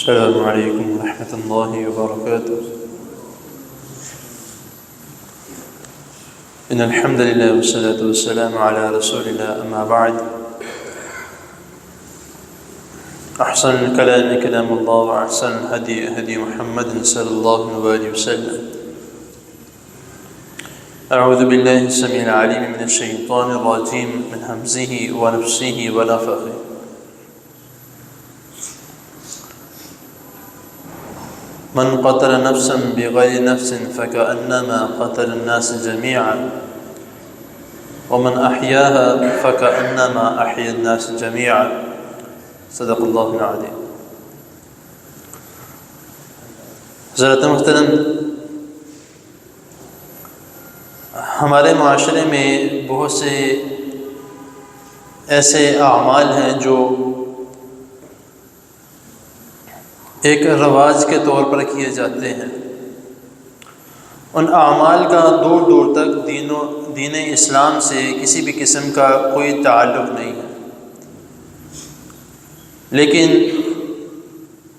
السلام علیکم ورحمۃ اللہ وبرکاتہ۔ ان الحمد للہ والصلاة والسلام علی رسول اللہ، اما بعد، احسن الکلام کلام اللہ واحسن الہدی ہدی محمد صلی اللہ علیہ وسلم۔ اعوذ باللہ السمیع العلیم من الشیطان الرجیم من ہمزہ ونفسہ ونفخہ۔ من قتل نفسا بغیر نفس فكأنما قتل الناس جميعا ومن أحياها فكأنما أحيا الناس جميعا۔ صدق اللہ العظیم۔ حضرت محترم، ہمارے معاشرے میں بہت سے ایسے اعمال ہیں جو ایک رواج کے طور پر کیے جاتے ہیں۔ ان اعمال کا دور دور تک دین اسلام سے کسی بھی قسم کا کوئی تعلق نہیں ہے، لیکن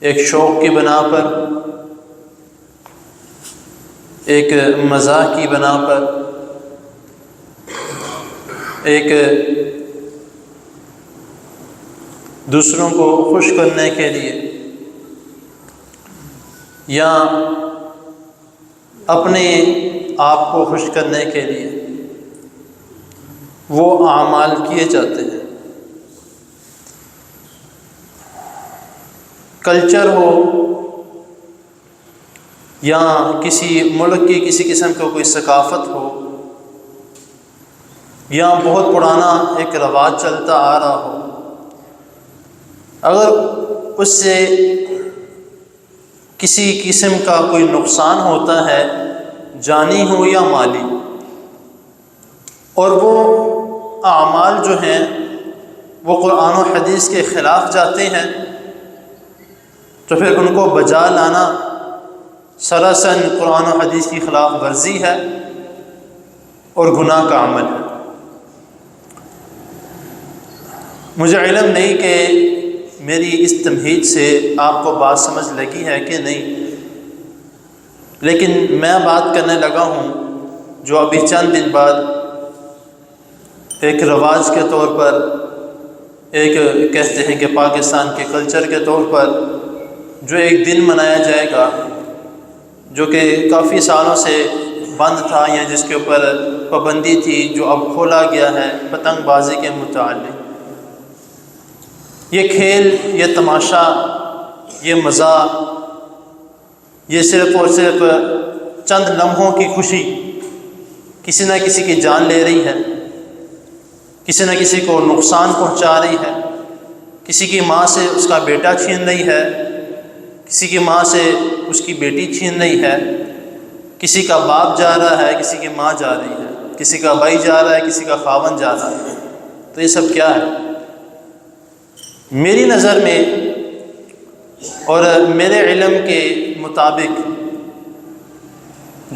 ایک شوق کی بنا پر، ایک مزاح کی بنا پر، ایک دوسروں کو خوش کرنے کے لیے یا اپنے آپ کو خوش کرنے کے لیے وہ اعمال کیے جاتے ہیں۔ کلچر ہو یا کسی ملک کی کسی قسم کا کوئی ثقافت ہو یا بہت پرانا ایک رواج چلتا آ رہا ہو، اگر اس سے کسی قسم کا کوئی نقصان ہوتا ہے، جانی ہو یا مالی، اور وہ اعمال جو ہیں وہ قرآن و حدیث کے خلاف جاتے ہیں، تو پھر ان کو بجا لانا سراسر قرآن و حدیث کی خلاف ورزی ہے اور گناہ کا عمل ہے۔ مجھے علم نہیں کہ میری اس تمہید سے آپ کو بات سمجھ لگی ہے کہ نہیں، لیکن میں بات کرنے لگا ہوں جو ابھی چند دن بعد ایک رواج کے طور پر، ایک کہتے ہیں کہ پاکستان کے کلچر کے طور پر جو ایک دن منایا جائے گا، جو کہ کافی سالوں سے بند تھا یا جس کے اوپر پابندی تھی، جو اب کھولا گیا ہے، پتنگ بازی کے متعلق۔ یہ کھیل، یہ تماشا، یہ مزاح، یہ صرف اور صرف چند لمحوں کی خوشی کسی نہ کسی کی جان لے رہی ہے، کسی نہ کسی کو نقصان پہنچا رہی ہے، کسی کی ماں سے اس کا بیٹا چھین رہی ہے، کسی کی ماں سے اس کی بیٹی چھین رہی ہے، کسی کا باپ جا رہا ہے، کسی کی ماں جا رہی ہے، کسی کا بھائی جا رہا ہے، کسی کا خاوند جا رہا ہے۔ تو یہ سب کیا ہے؟ میری نظر میں اور میرے علم کے مطابق،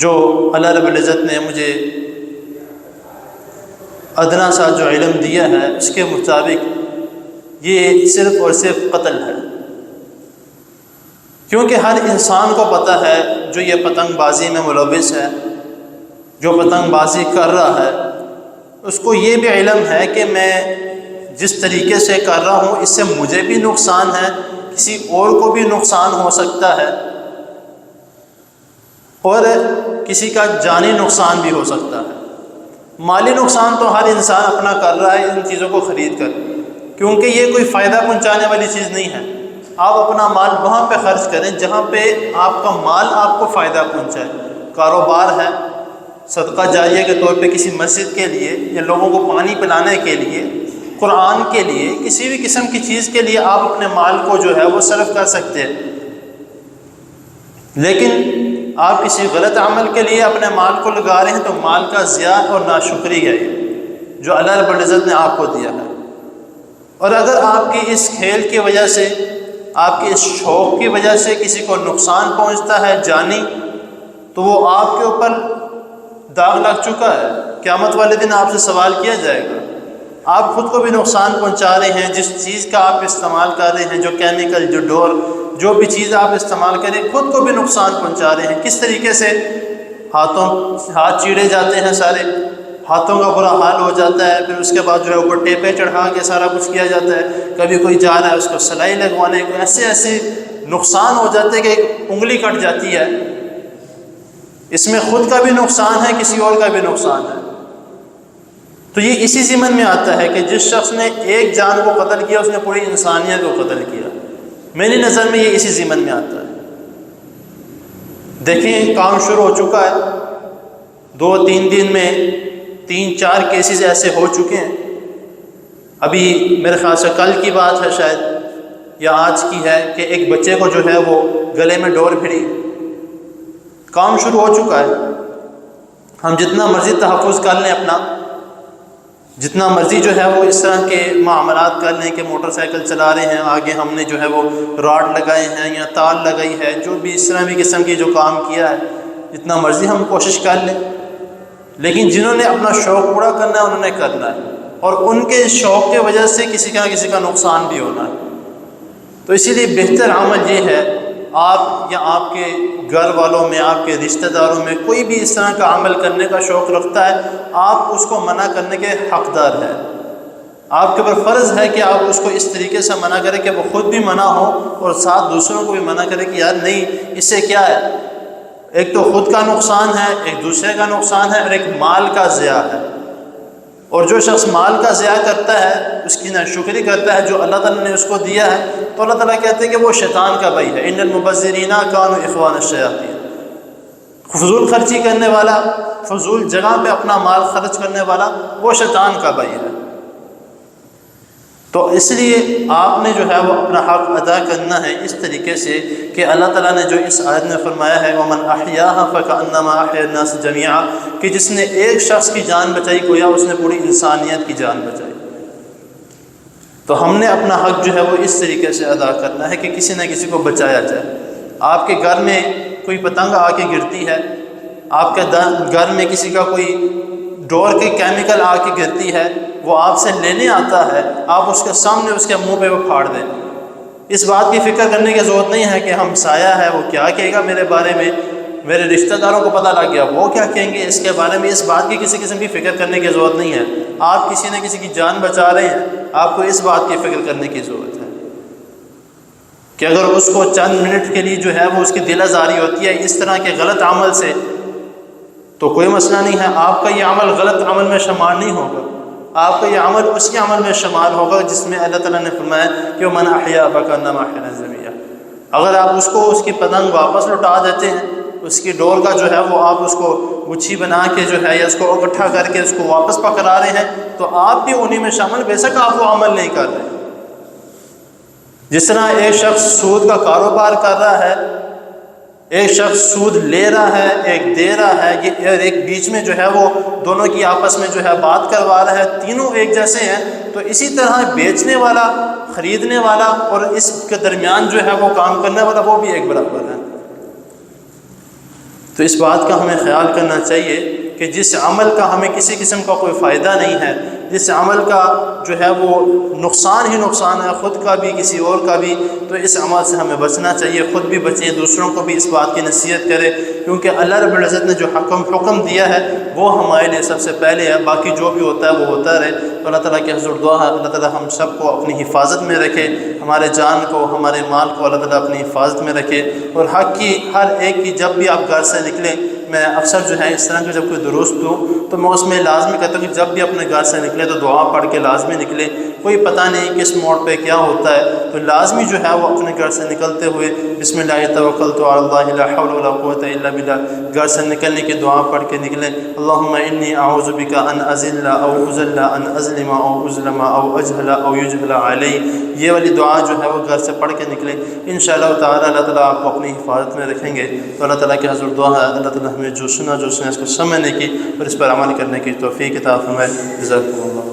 جو اللہ رب العزت نے مجھے ادنا سا جو علم دیا ہے، اس کے مطابق یہ صرف اور صرف قتل ہے، کیونکہ ہر انسان کو پتہ ہے جو یہ پتنگ بازی میں ملوث ہے، جو پتنگ بازی کر رہا ہے، اس کو یہ بھی علم ہے کہ میں جس طریقے سے کر رہا ہوں اس سے مجھے بھی نقصان ہے، کسی اور کو بھی نقصان ہو سکتا ہے، اور کسی کا جانی نقصان بھی ہو سکتا ہے۔ مالی نقصان تو ہر انسان اپنا کر رہا ہے ان چیزوں کو خرید کر، کیونکہ یہ کوئی فائدہ پہنچانے والی چیز نہیں ہے۔ آپ اپنا مال وہاں پہ خرچ کریں جہاں پہ آپ کا مال آپ کو فائدہ پہنچائے۔ کاروبار ہے، صدقہ جاریہ کے طور پہ کسی مسجد کے لیے یا لوگوں کو پانی پلانے کے لیے، قرآن کے لیے، کسی بھی قسم کی چیز کے لیے آپ اپنے مال کو جو ہے وہ صرف کر سکتے ہیں، لیکن آپ کسی غلط عمل کے لیے اپنے مال کو لگا رہے ہیں تو مال کا ضیاع اور ناشکری ہے جو اللہ رب العزت نے آپ کو دیا ہے۔ اور اگر آپ کی اس کھیل کی وجہ سے، آپ کے اس شوق کی وجہ سے کسی کو نقصان پہنچتا ہے جانی، تو وہ آپ کے اوپر داغ لگ چکا ہے۔ قیامت والے دن آپ سے سوال کیا جائے گا آپ خود کو بھی نقصان پہنچا رہے ہیں. جس چیز کا آپ استعمال کر رہے ہیں، جو کیمیکل، جو ڈور، جو بھی چیز آپ استعمال کریں، خود کو بھی نقصان پہنچا رہے ہیں. کس طریقے سے؟ ہاتھ چیڑے جاتے ہیں سارے، ہاتھوں کا برا حال ہو جاتا ہے. پھر اس کے بعد جو ہے اوپر ٹیپیں چڑھا کے سارا کچھ کیا جاتا ہے. کبھی کوئی جا رہا ہے اس کو سلائی لگوانے کو، ایسے نقصان ہو جاتے ہیں کہ انگلی کٹ جاتی ہے. اس میں خود کا بھی نقصان ہے، کسی اور کا بھی نقصان ہے. تو یہ اسی ضمن میں آتا ہے کہ جس شخص نے ایک جان کو قتل کیا، اس نے پوری انسانیت کو قتل کیا. میری نظر میں یہ اسی ضمن میں آتا ہے. دیکھیں کام شروع ہو چکا ہے، 2-3 دن میں 3-4 کیسز ایسے ہو چکے ہیں. ابھی میرے خیال سے کل کی بات ہے شاید، یا آج کی ہے، کہ ایک بچے کو جو ہے وہ گلے میں ڈور بھری. کام شروع ہو چکا ہے. ہم جتنا مرضی تحفظ کر لیں اپنا، جتنا مرضی جو ہے وہ اس طرح کے معاملات کر لیں کہ موٹر سائیکل چلا رہے ہیں، آگے ہم نے جو ہے وہ راڈ لگائے ہیں یا تار لگائی ہے، جو بھی اس طرح بھی قسم کی جو کام کیا ہے، جتنا مرضی ہم کوشش کر لیں، لیکن جنہوں نے اپنا شوق پورا کرنا ہے انہوں نے کرنا ہے، اور ان کے شوق کی وجہ سے کسی کا نقصان بھی ہونا ہے. تو اسی لیے بہتر عمل یہ ہے، آپ یا آپ کے گھر والوں میں، آپ کے رشتہ داروں میں کوئی بھی اس طرح کا عمل کرنے کا شوق رکھتا ہے، آپ اس کو منع کرنے کے حقدار ہیں. آپ کے اوپر فرض ہے کہ آپ اس کو اس طریقے سے منع کریں کہ وہ خود بھی منع ہو اور ساتھ دوسروں کو بھی منع کریں کہ یار نہیں، اس سے کیا ہے، ایک تو خود کا نقصان ہے، ایک دوسرے کا نقصان ہے، اور ایک مال کا ضیاع ہے. اور جو شخص مال کا ضیاع کرتا ہے، اس کی ناشکری کرتا ہے جو اللہ تعالیٰ نے اس کو دیا ہے، تو اللہ تعالیٰ کہتے ہیں کہ وہ شیطان کا بھائی ہے. ان المبذرین کانوا اخوان الشیاطین. فضول خرچی کرنے والا، فضول جگہ پہ اپنا مال خرچ کرنے والا، وہ شیطان کا بھائی ہے. تو اس لیے آپ نے جو ہے وہ اپنا حق ادا کرنا ہے اس طریقے سے کہ اللہ تعالیٰ نے جو اس آیت میں فرمایا ہے وَمَنْ أَحْيَاهَا فَكَأَنَّمَا أَحْيَا النَّاسَ جَمِيعًا، کہ جس نے ایک شخص کی جان بچائی گویا اس نے پوری انسانیت کی جان بچائی. تو ہم نے اپنا حق جو ہے وہ اس طریقے سے ادا کرنا ہے کہ کسی نہ کسی کو بچایا جائے. آپ کے گھر میں کوئی پتنگ آ کے گرتی ہے، آپ کے گھر میں کسی کا کوئی ڈور کی کیمیکل آ کے گرتی ہے، وہ آپ سے لینے آتا ہے، آپ اس کے سامنے اس کے منہ پہ وہ پھاڑ دیں. اس بات کی فکر کرنے کی ضرورت نہیں ہے کہ ہم سایہ ہے، وہ کیا کہے گا میرے بارے میں، میرے رشتہ داروں کو پتہ لگ گیا وہ کیا کہیں گے اس کے بارے میں. اس بات کی کسی قسم کی فکر کرنے کی ضرورت نہیں ہے. آپ کسی نہ کسی کی جان بچا رہے ہیں، آپ کو اس بات کی فکر کرنے کی ضرورت ہے کہ اگر اس کو چند منٹ کے لیے جو ہے وہ اس کی دل آزاری ہوتی ہے اس طرح کے غلط عمل سے، تو کوئی مسئلہ نہیں ہے. آپ کا یہ عمل غلط عمل میں شمار نہیں ہوگا، آپ کا یہ عمل اسی عمل میں شمار ہوگا جس میں اللہ تعالیٰ نے فرمایا کہ وَمَنْ أَحْيَاهَا فَكَأَنَّمَا أَحْيَا النَّاسَ جَمِيعًا. اگر آپ اس کو اس کی پتنگ واپس لوٹا دیتے ہیں، اس کی ڈور کا جو ہے وہ آپ اس کو گچھی بنا کے جو ہے یا اس کو اکٹھا کر کے اس کو واپس پکڑا رہے ہیں، تو آپ بھی انہی میں شامل، بے شک آپ وہ عمل نہیں کر رہے. جس طرح ایک شخص سود کا کاروبار کر رہا ہے، ایک شخص سود لے رہا ہے، ایک دے رہا ہے، یہ ایک بیچ میں جو ہے وہ دونوں کی آپس میں جو ہے بات کروا رہا ہے، تینوں ایک جیسے ہیں. تو اسی طرح بیچنے والا، خریدنے والا اور اس کے درمیان جو ہے وہ کام کرنے والا، وہ بھی ایک برابر ہے. تو اس بات کا ہمیں خیال کرنا چاہیے کہ جس عمل کا ہمیں کسی قسم کا کوئی فائدہ نہیں ہے، جس عمل کا جو ہے وہ نقصان ہی نقصان ہے، خود کا بھی کسی اور کا بھی، تو اس عمل سے ہمیں بچنا چاہیے. خود بھی بچیں، دوسروں کو بھی اس بات کی نصیحت کریں، کیونکہ اللہ رب العزت نے جو حکم دیا ہے وہ ہمارے لیے سب سے پہلے ہے. باقی جو بھی ہوتا ہے وہ ہوتا رہے. تو اللہ تعالیٰ کی حضور دعا ہے اللہ تعالیٰ ہم سب کو اپنی حفاظت میں رکھے، ہمارے جان کو، ہمارے مال کو اللہ تعالیٰ اپنی حفاظت میں رکھے. اور حق کی ہر ایک کی، جب بھی آپ گھر سے نکلیں، میں اکثر جو ہے اس طرح کا جب کوئی درست دوں تو میں اس میں لازمی کہتا ہوں کہ جب بھی اپنے گھر سے نکلے تو دعا پڑھ کے لازمی نکلے. کوئی پتہ نہیں کس موڑ پہ کیا ہوتا ہے، تو لازمی جو ہے وہ اپنے گھر سے نکلتے ہوئے بسم اللہ توکلت علی اللہ لا حول ولا قوۃ الا باللہ، گھر سے نکلنے کی دعا پڑھ کے نکلیں. اللہم انی اعوذ بک ان اذل او اذل، ان اظلم او اظلم او اجہل او یجہل علی. یہ والی دعا جو ہے وہ گھر سے پڑھ کے نکلیں. انشاءاللہ تعالی اللہ تعالیٰ آپ کو اپنی حفاظت میں رکھیں گے. تو اللہ تعالیٰ کی حضور دعا ہے اللہ تعالیٰ ہمیں جو سنا اس کو سمجھنے کی اور اس پر عمل کرنے کی توفیق عطا فرمائے. جزاکم اللہ.